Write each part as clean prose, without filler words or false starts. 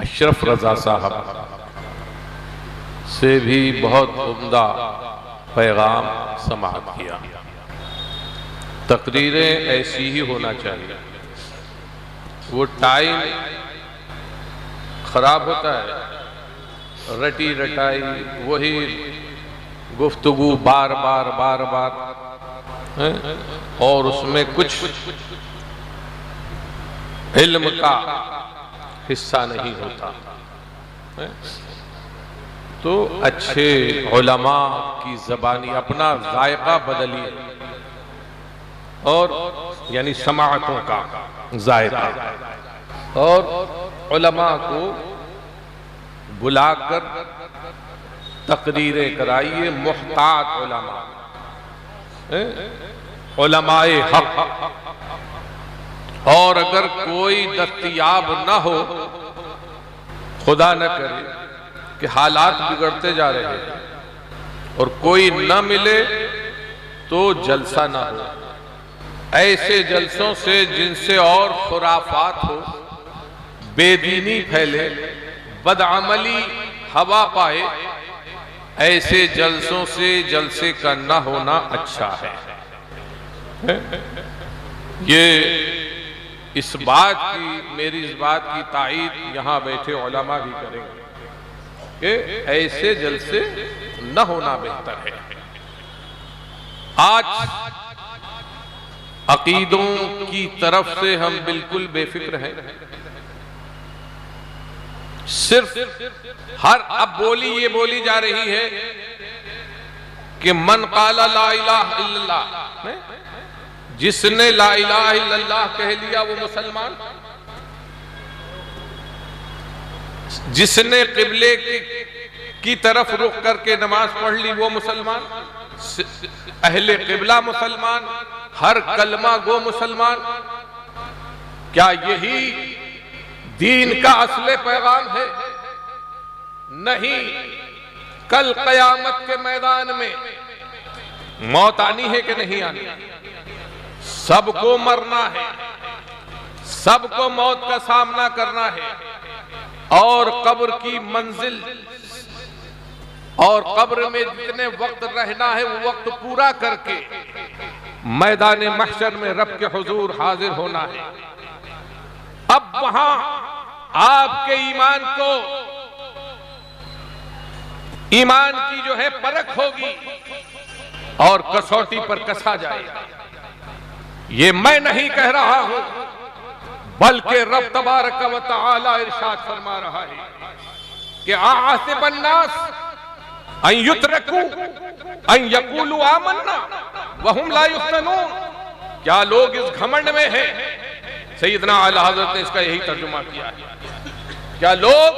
اشرف رضا صاحب سے بھی بہت عمدہ پیغام سماعت کیا۔ تقریریں ایسی ہی ہونا چاہیے، وہ ٹائم خراب ہوتا ہے، رٹی رٹائی وہی گفتگو بار بار اور اس میں کچھ علم کا حصہ نہیں ہوتا۔ تو اچھے علماء کی زبانی اپنا ذائقہ بدلیے، اور یعنی سماعتوں کا ذائقہ، اور علماء کو بلا کر تقریریں کرائیے، محتاط علماء حق۔ اور اگر کوئی دستیاب نہ ہو، خدا نہ کرے کہ حالات بگڑتے جا رہے ہیں اور کوئی نہ ملے تو جلسہ نہ ہو۔ ایسے جلسوں سے جن سے اور خرافات ہو، بے دینی پھیلے، بدعملی ہوا پائے، ایسے جلسوں سے جلسے کا نہ ہونا اچھا ہے۔ میری اس بات کی تائید یہاں بیٹھے علماء بھی کریں گے کہ ایسے جلسے نہ ہونا بہتر ہے۔ آج عقیدوں کی طرف سے ہم بالکل بے فکر ہیں، صرف اب یہ بولی جا رہی ہے کہ من قال لا الہ الا اللہ، جس نے لا الہ الا اللہ کہہ لیا وہ مسلمان، جس نے قبلے کی طرف رخ کر کے نماز پڑھ لی وہ مسلمان، اہل قبلہ مسلمان، ہر کلمہ گو مسلمان۔ کیا یہی دین کا اصل پیغام ہے؟ نہیں، کل قیامت کے میدان میں موت آنی ہے کہ نہیں آنی؟ سب کو مرنا ہے، سب کو موت کا سامنا کرنا ہے، اور قبر کی منزل اور قبر میں جتنے وقت رہنا ہے وہ وقت پورا کر کے میدان محشر میں رب کے حضور حاضر ہونا ہے۔ اب وہاں آپ کے ایمان کی جو ہے پرکھ ہوگی اور کسوٹی پر کسا جائے گا۔ یہ میں نہیں کہہ رہا ہوں، بلکہ رب تبارک و تعالی ارشاد فرما رہا ہے کہ احسب الناس ان یترکوا ان یقولوا آمنا وہم لا یفتنون۔ کیا لوگ اس گھمنڈ میں ہیں؟ سیدنا اعلی حضرت نے اس کا یہی ترجمہ کیا ہے۔ کیا لوگ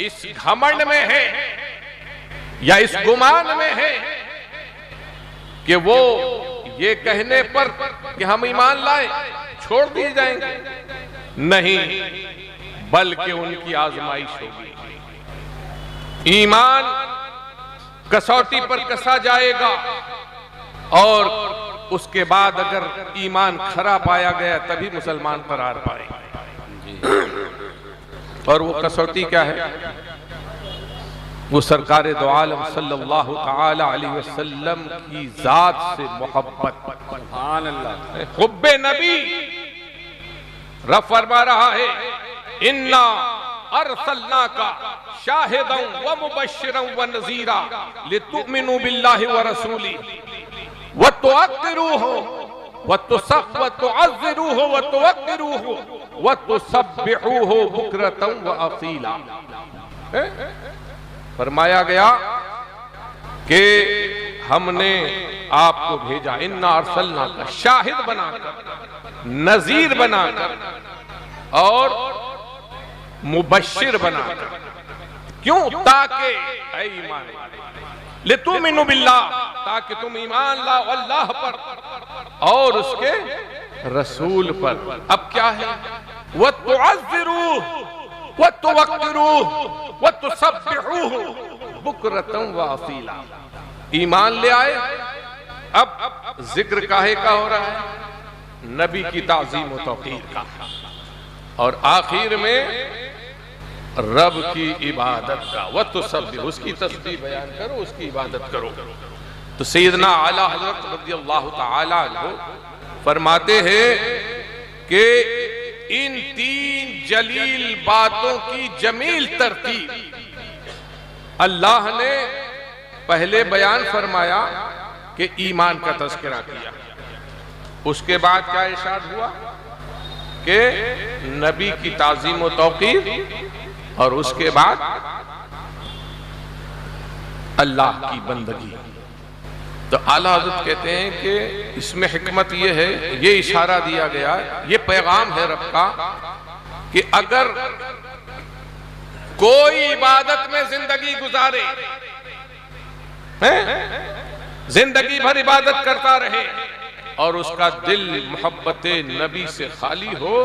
اس گھمنڈ میں ہیں یا اس گمان میں ہیں کہ وہ یہ کہنے پر کہ ہم ایمان لائے چھوڑ دیے جائیں گے؟ نہیں، بلکہ ان کی آزمائش ہوگی۔ ایمان کسوٹی پر کسا جائے گا، اور اس کے بعد اگر ایمان کھرا پایا گیا تبھی مسلمان قرار پائے گا۔ اور وہ کسوٹی کیا ہے؟ وہ سرکار دو عالم صلی اللہ تعالی علیہ وسلم کی ذات سے محبت، سبحان اللہ، حب نبی۔ رب فرما رہا ہے انا ارسلناک شاہدا ومبشرا ونذیرا لتؤمنوا باللہ ورسولہ وتعزروہ وتوقروہ وتسبحوہ بکرۃ واصیلا۔ فرمایا گیا کہ ہم نے آپ کو بھیجا، انا ارسلناک، شاہد بنا کر، نذیر بنا کر، اور مبشر بنا کر۔ کیوں؟ تاکہ اے ایمان لتؤمنوا باللہ، تاکہ تم ایمان لاؤ اللہ پر اور اس کے رسول پر۔ اب کیا ہے؟ وَتُعَذِّرُوهُ وَتُوَقِّرُوهُ وَتُسَبِّحُوهُ بُكْرَةً وَأَصِيلًا۔ ایمان لے آئے، اب ذکر کاہے کا ہو رہا ہے؟ نبی کی تعظیم و توقیر کا، اور آخر میں رب کی عبادت کا، وَتُسَبِّحُ، اس کی تسبیح بیان کرو، اس کی عبادت کرو۔ تو سیدنا اعلیٰ حضرت رضی اللہ تعالی عنہ فرماتے ہیں کہ ان تین جلیل باتوں کی جمیل ترتیب اللہ نے پہلے بیان فرمایا کہ ایمان کا تذکرہ کیا، اس کے بعد کیا ارشاد ہوا کہ نبی کی تعظیم و توقیر، اور اس کے بعد اللہ کی بندگی۔ تو اعلیٰ حضرت کہتے ہیں کہ اس میں حکمت یہ ہے، یہ اشارہ دیا گیا، یہ پیغام ہے رب کا کہ اگر کوئی عبادت میں زندگی گزارے، زندگی بھر عبادت کرتا رہے اور اس کا دل محبت نبی سے خالی ہو،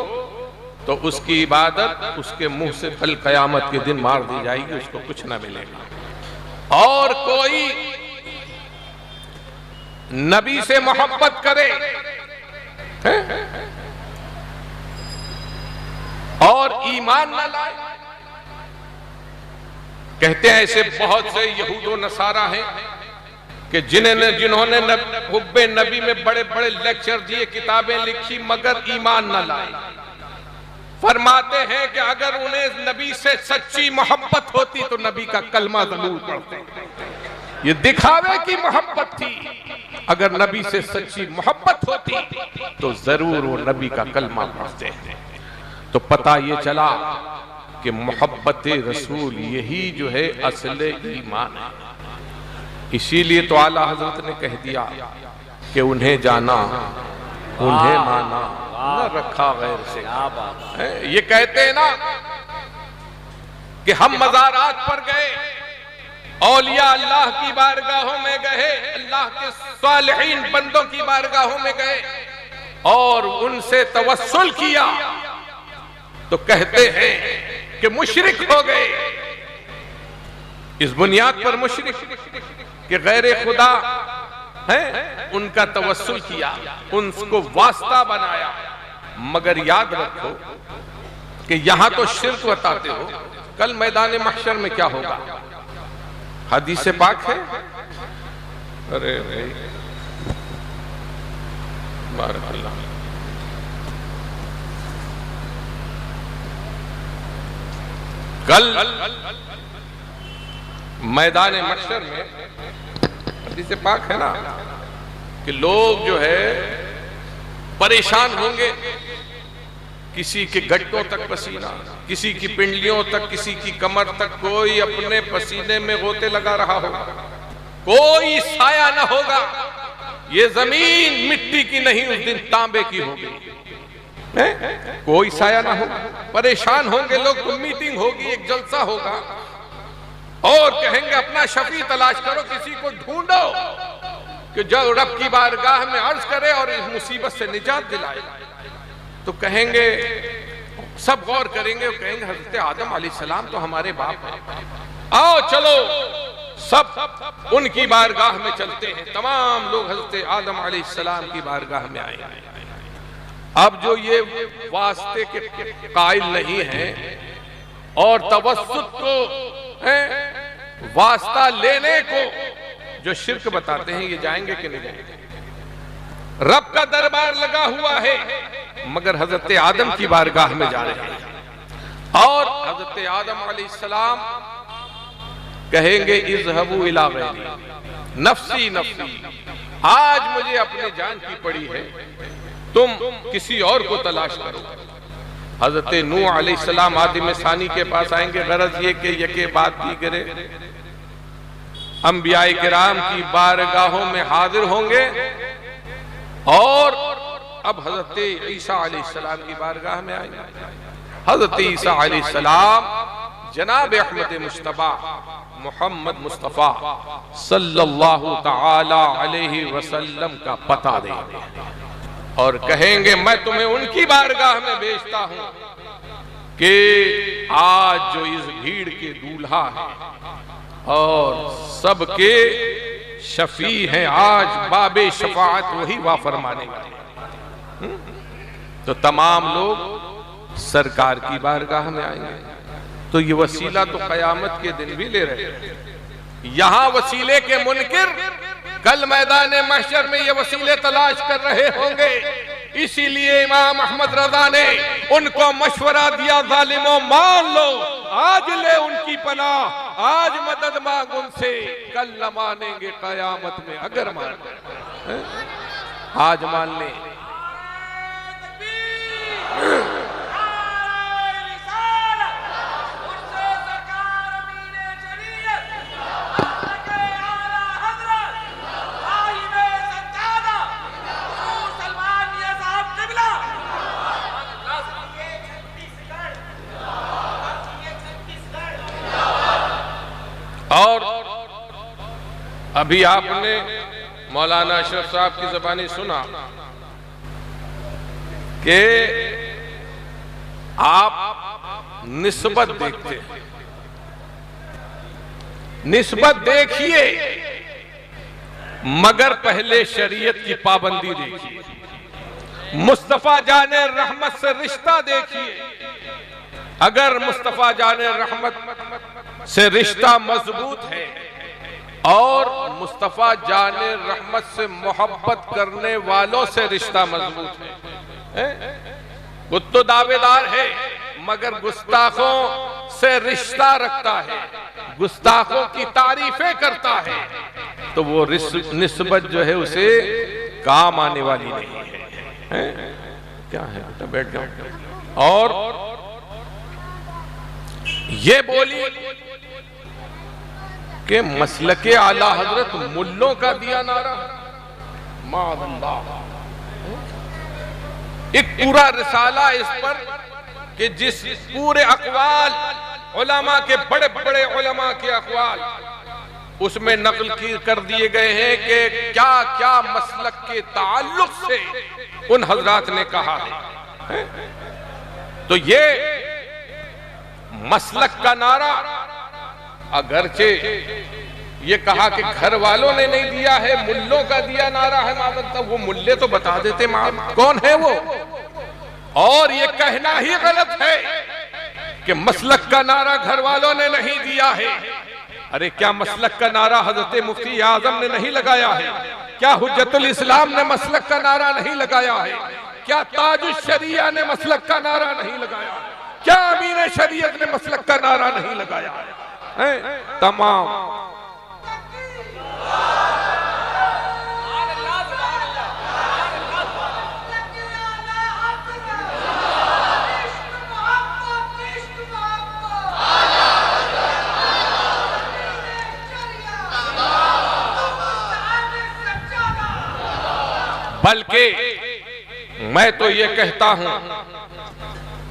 تو اس کی عبادت اس کے منہ سے کل قیامت کے دن مار دی جائے گی، اس کو کچھ نہ ملے گا۔ اور کوئی نبی سے محبت کرے اور ایمان نہ لائے، کہتے ہیں ایسے بہت سے یہود و نصارہ ہیں کہ جنہوں نے حب نبی میں بڑے بڑے لیکچر دیے، کتابیں لکھی، مگر ایمان نہ لائے۔ فرماتے ہیں کہ اگر انہیں نبی سے سچی محبت ہوتی تو نبی کا کلمہ ضرور پڑھتے، یہ دکھاوے کی محبت تھی، اگر نبی سے سچی محبت ہوتی تو ضرور وہ نبی کا کلمہ پڑھتے ہیں۔ تو پتہ یہ چلا کہ محبت رسول یہی جو ہے اصل ایمان ہے۔ اسی لیے تو اعلیٰ حضرت نے کہہ دیا کہ انہیں جانا، انہیں مانا، نہ رکھا غیر سے۔ یہ کہتے ہیں نا کہ ہم مزارات پر گئے، اولیاء اللہ کی بارگاہوں میں گئے، اللہ کے صالحین بندوں کی بارگاہوں میں گئے اور ان سے توسل کیا، تو کہتے ہیں کہ مشرک ہو گئے۔ اس بنیاد پر مشرک کہ غیر خدا ہے، ان کا توسل کیا، ان کو واسطہ بنایا۔ مگر یاد رکھو کہ یہاں تو شرک بتاتے ہو، کل میدان محشر میں کیا ہوگا؟ حدیث پاک ہے، ارے بارک اللہ، کل میدان محشر میں حدیث پاک ہے نا کہ لوگ جو ہے پریشان ہوں گے، کسی کے گھٹوں تک پسینہ، کسی کی پنڈلیوں تک، کسی کی کمر تک، کوئی اپنے پسینے میں غوطے لگا رہا ہوگا، کوئی سایہ نہ ہوگا، یہ زمین مٹی کی نہیں اس دن تانبے کی ہوگی، کوئی سایہ نہ ہوگا، پریشان ہوں گے لوگ، تو میٹنگ ہوگی، ایک جلسہ ہوگا اور کہیں گے اپنا شفیع تلاش کرو، کسی کو ڈھونڈو کہ جو رب کی بارگاہ میں عرض کرے اور اس مصیبت سے نجات دلائے۔ تو کہیں گے، سب غور کریں گے اور کہیں گے حضرت آدم علیہ السلام تو ہمارے باپ ہیں، آؤ چلو سب ان کی بارگاہ میں چلتے ہیں۔ تمام لوگ حضرت آدم علیہ السلام کی بارگاہ میں آئیں گے۔ اب جو یہ واسطے کے قائل نہیں ہیں اور توسط کو واسطہ لینے کو جو شرک بتاتے ہیں، یہ جائیں گے کہ نہیں جائیں گے؟ رب کا دربار لگا ہوا ہے مگر حضرت آدم کی بارگاہ میں جا رہے ہیں، اور حضرت آدم علیہ السلام کہیں گے اذهبوا الی غیری نفسی نفسی، آج مجھے اپنے جان کی پڑی ہے، تم کسی اور کو تلاش کرو۔ حضرت نوح علیہ السلام آدم ثانی کے پاس آئیں گے، غرض یہ کہ یکے بات دیگرے انبیاء کرام کی بارگاہوں میں حاضر ہوں گے، اور اب حضرت عیسیٰ علیہ السلام کی بارگاہ میں آئیں گے۔ حضرت عیسیٰ علیہ السلام جناب احمد مصطفیٰ محمد مصطفیٰ صلی اللہ تعالی علیہ وسلم کا پتہ دیں گے اور کہیں گے میں تمہیں ان کی بارگاہ میں بھیجتا ہوں کہ آج جو اس بھیڑ کے دولہا ہیں اور سب کے شفیع ہیں، آج باب شفاعت وہی وا فرمانے والے، تو تمام لوگ سرکار کی بارگاہ میں آئیں گے تو یہ وسیلہ تو قیامت کے دن بھی لے رہے ہیں۔ یہاں وسیلے کے منکر کل میدان محشر میں یہ وسیلے تلاش کر رہے ہوں گے۔ اسی لیے امام احمد رضا نے ان کو مشورہ دیا، ظالموں مان لو، آج لے ان کی پناہ، آج مدد مانگ ان سے، کل نہ مانیں گے قیامت میں اگر مان لیں۔ آج مان لیں۔ اور ابھی آپ نے مولانا اشرف صاحب کی زبانی سنا کہ آپ نسبت دیکھتے ہیں، نسبت دیکھیے مگر پہلے شریعت کی پابندی دیکھیے، مصطفیٰ جان رحمت سے رشتہ دیکھیے، اگر مصطفیٰ جان رحمت سے رشتہ مضبوط ہے اور مصطفیٰ جان رحمت سے محبت کرنے والوں سے رشتہ مضبوط ہے، وہ تو دعوے دار ہے مگر گستاخوں سے رشتہ رکھتا ہے، گستاخوں کی تعریفیں کرتا ہے، تو وہ نسبت جو ہے اسے کام آنے والی نہیں ہے۔ کیا ہے بیٹا بیٹھ جاؤ۔ اور یہ بولی کہ مسلک اعلی حضرت ملوں کا دیا نعرہ، معاذ اللہ، ایک پورا رسالہ اس پر کہ جس پورے اقوال علماء کے، بڑے بڑے علماء کے اقوال اس میں نقل کر دیے گئے ہیں کہ کیا کیا مسلک کے تعلق سے ان حضرات نے کہا ہے۔ تو یہ مسلک کا نعرہ اگرچہ یہ کہا کہ گھر والوں نے نہیں دیا ہے، ملوں کا دیا نعرہ ہے، وہ ملے تو بتا دیتے کون ہے وہ، اور یہ کہنا ہی غلط ہے کہ مسلک کا نعرہ گھر والوں نے نہیں دیا ہے۔ ارے کیا مسلک کا نعرہ حضرت مفتی اعظم نے نہیں لگایا ہے؟ کیا حجت الاسلام نے مسلک کا نعرہ نہیں لگایا ہے؟ کیا تاج الشریعہ نے مسلک کا نعرہ نہیں لگایا ہے؟ کیا امین شریعت نے مسلک کا نعرہ نہیں لگایا ہے؟ تمام بلکہ میں تو یہ کہتا ہوں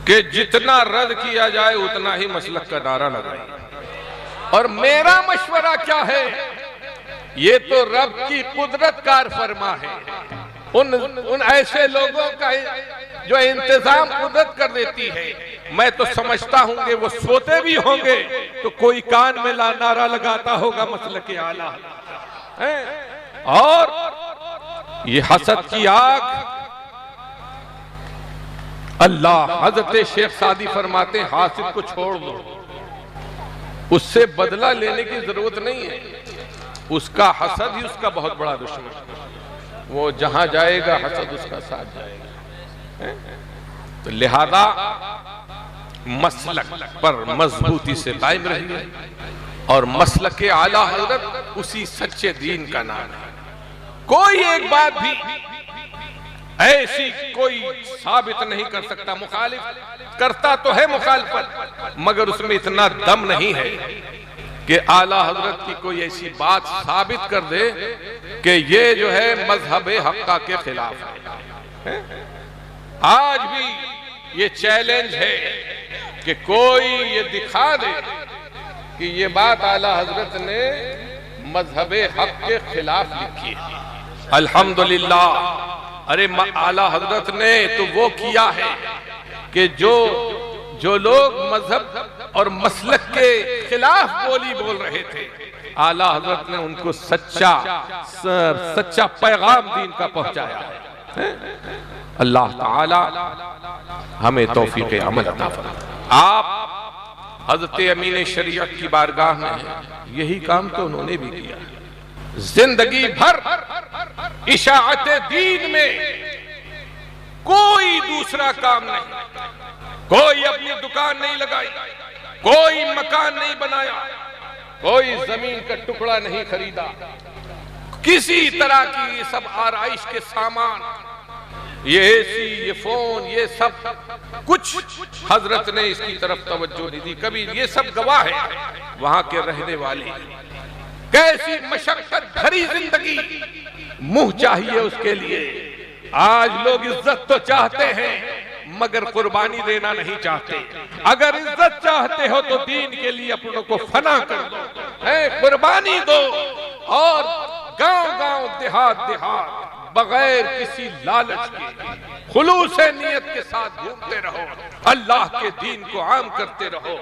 کہ جتنا رد کیا جائے اتنا ہی مسلک کا نعرہ لگائیں۔ اور میرا مشورہ کیا ہے؟ یہ تو رب کی قدرت کار فرما ہے، ان ایسے لوگوں کا جو انتظام قدرت کر دیتی ہے، میں تو سمجھتا ہوں کہ وہ سوتے بھی ہوں گے تو کوئی کان میں نعرہ لگاتا ہوگا مسلک اعلیٰ۔ اور یہ حسد کی آگ، اللہ حضرت شیخ سعدی فرماتے ہیں حاسد کو چھوڑ دو، اس سے بدلہ لینے کی ضرورت نہیں ہے، اس کا حسد ہی اس کا بہت بڑا دشمن، وہ جہاں جائے گا حسد اس کا ساتھ جائے گا۔ تو لہذا مسلک پر مضبوطی سے قائم رہیے، اور مسلک اعلیٰ حضرت اسی سچے دین کا نام ہے۔ کوئی ایک بات بھی ایسی کوئی ثابت نہیں کر سکتا، مخالف کرتا تو ہے مخالفت، مگر اس میں اتنا دم نہیں ہے کہ اعلیٰ حضرت کی کوئی ایسی بات ثابت کر دے کہ یہ جو ہے مذہب حقہ کے خلاف ہے۔ آج بھی یہ چیلنج ہے کہ کوئی یہ دکھا دے کہ یہ بات اعلیٰ حضرت نے مذہب حق کے خلاف لکھی ہے۔ الحمدللہ، ارے اعلیٰ حضرت نے تو وہ کیا ہے کہ جو لوگ مذہب اور مسلک کے خلاف بولی بول رہے تھے، اعلیٰ حضرت نے ان کو سچا پیغام دین کا پہنچایا ہے۔ اللہ تعالی ہمیں توفیق عمل عطا فرمائے۔ حضرت امین شریعت کی بارگاہ میں یہی کام تو انہوں نے بھی کیا. زندگی بھر اشاعت دین میں کوئی دوسرا کام نہیں، کوئی اپنی دکان نہیں لگائی، کوئی مکان نہیں بنایا، کوئی زمین کا ٹکڑا نہیں خریدا، کسی طرح کی یہ سب آرائش کے سامان، یہ اے سی، یہ فون، یہ سب کچھ حضرت نے اس کی طرف توجہ نہیں دی کبھی. یہ سب گواہ ہے وہاں کے رہنے والے. کیسی مشقت بھری زندگی، منہ چاہیے اس کے لیے. آج لوگ عزت تو چاہتے ہیں مگر قربانی دینا نہیں چاہتے. اگر عزت چاہتے ہو تو دین کے لیے اپنوں کو فنا کر دو، قربانی دو، اور گاؤں گاؤں دیہات دیہات بغیر کسی لالچ کے خلوص نیت کے ساتھ گھومتے رہو، اللہ کے دین کو عام کرتے رہو.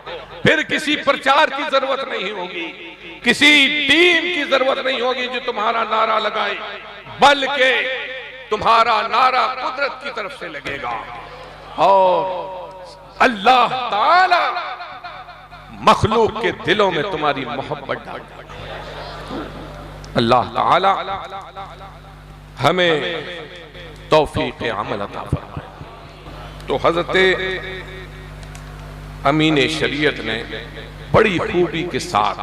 پھر کسی پرچار کی ضرورت نہیں ہوگی، کسی ٹیم کی ضرورت نہیں ہوگی جو تمہارا نعرہ لگائے، بلکہ تمہارا نعرہ قدرت کی طرف سے لگے گا اور اللہ تعالی مخلوق کے دلوں میں تمہاری محبت ڈال دے گا. اللہ تعالی ہمیں توفیق عمل عطا فرمائے. تو حضرت امین شریعت نے بڑی خوبی کے ساتھ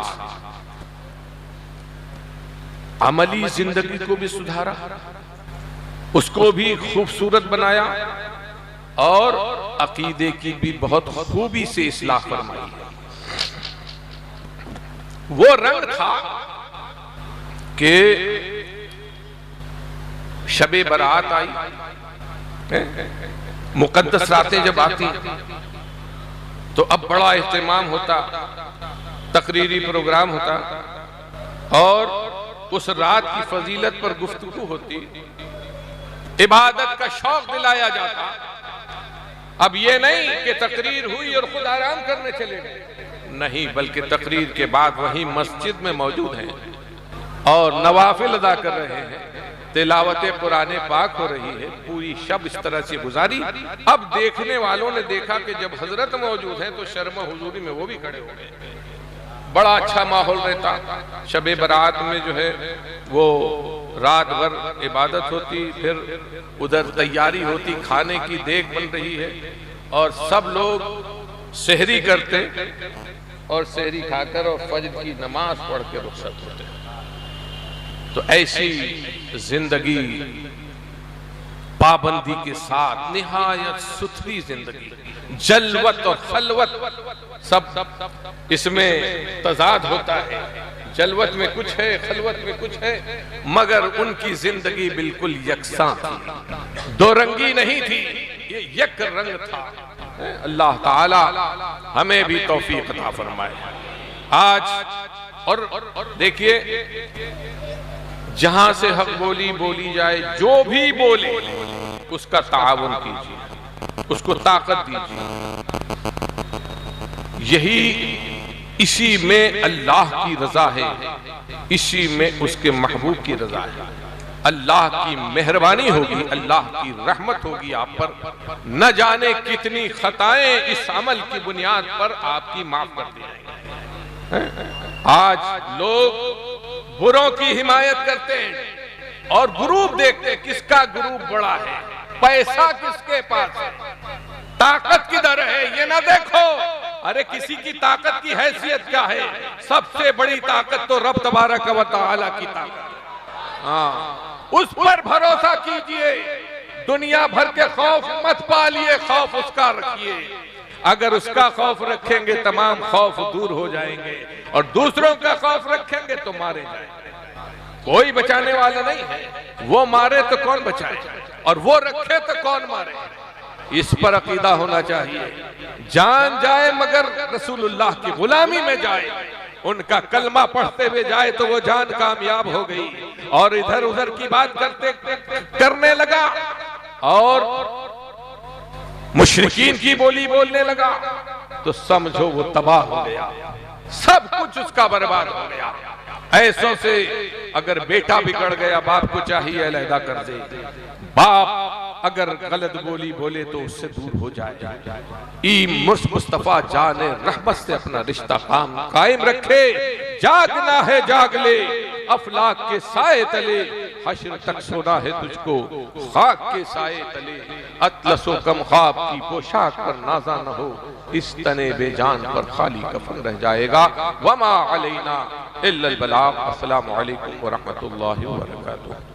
عملی زندگی کو بھی سدھارا، اس کو بھی خوبصورت بنایا، اور عقیدے کی بھی بہت خوبی سے اصلاح فرمائی. وہ رنگ تھا کہ شب برات آئی، مقدس راتیں جب آتی تو اب بڑا اہتمام ہوتا، تقریری پروگرام ہوتا، اور اس رات کی فضیلت پر گفتگو ہوتی، عبادت کا شوق دلایا جاتا. اب یہ نہیں کہ تقریر ہوئی اور خود آرام کرنے چلے گئے، نہیں، بلکہ تقریر کے بعد وہیں مسجد میں موجود ہیں اور نوافل ادا کر رہے ہیں، تلاوت قرآن پاک ہو رہی ہے. پوری شب اس طرح سے گزاری. اب دیکھنے والوں نے دیکھا کہ جب حضرت موجود ہیں تو شرم حضوری میں وہ بھی کھڑے ہو گئے. بڑا اچھا ماحول رہتا. شب برات میں جو ہے وہ رات بھر عبادت ہوتی، پھر ادھر تیاری ہوتی، کھانے کی دیگ بن رہی ہے، اور سب لوگ سحری کرتے اور سحری کھا کر اور فجر کی نماز پڑھ کے رخصت ہوتے. تو ایسی زندگی پابندی کے ساتھ نہایت ستھری زندگی، جلوت اور خلوت سب اس میں تضاد ہوتا ہے. جلوت میں کچھ ہے، خلوت میں کچھ ہے، مگر ان کی زندگی بالکل یکساں تھی، دو رنگی نہیں تھی، یہ یک رنگ تھا. اللہ تعالی ہمیں بھی توفیق عطا فرمائے. آج اور دیکھیے، جہاں سے حق بولی جائے، جو بھی بولے اس کا تعاون کیجیے، اس کو طاقت دیجیے. یہی اسی میں اللہ کی رضا ہے، اسی میں اس کے محبوب کی رضا ہے. اللہ کی مہربانی ہوگی، اللہ کی رحمت ہوگی آپ پر. نہ جانے کتنی خطائیں اس عمل کی بنیاد پر آپ کی معاف کر دی جائیں گی. آج لوگ بروں کی حمایت کرتے ہیں اور گروپ دیکھتے ہیں، کس کا گروپ بڑا ہے، پیسہ کس کے پاس ہے، طاقت کدھر ہے، یہ نہ دیکھو. ارے کسی کی طاقت کی حیثیت کیا ہے؟ سب سے بڑی طاقت تو رب تبارک و تعالی کی طاقت. اس پر بھروسہ کیجئے. دنیا بھر کے خوف مت پالیے، خوف اس کا رکھیے. اگر اس کا خوف رکھیں گے تمام خوف دور ہو جائیں گے، اور دوسروں کا خوف رکھیں گے تو مارے جائیں گے. کوئی بچانے والا نہیں ہے. وہ مارے تو کون بچائے، اور وہ رکھے تو کون مارے. اس پر عقیدہ ہونا چاہیے. جان جائے مگر رسول اللہ کی غلامی میں جائے، ان کا کلمہ پڑھتے ہوئے جائے تو وہ جان کامیاب ہو گئی. اور ادھر ادھر کی بات کرنے لگا اور مشرکین کی بولی بولنے لگا تو سمجھو وہ تباہ ہو گیا، سب کچھ اس کا برباد ہو گیا. ایسوں سے اگر بیٹا بگڑ گیا، باپ کو چاہیے علیحدہ کر دے. باپ اگر غلط بولی بولے تو اس سے دور ہو جائے. مصطفیٰ جان رحمت سے اپنا رشتہ قائم رکھے. جاگنا ہے جاگ لے افلاک کے سائے تلے, حشر تک سونا ہے تجھ کو خاک کے سائے تلے. اطلس و کم خواب کی پوشاک پر نازا نہ ہو, اس تنے بے جان پر خالی کفن رہ جائے گا. وما علینا الا البلاغ. السلام علیکم ورحمۃ اللہ وبرکاتہ.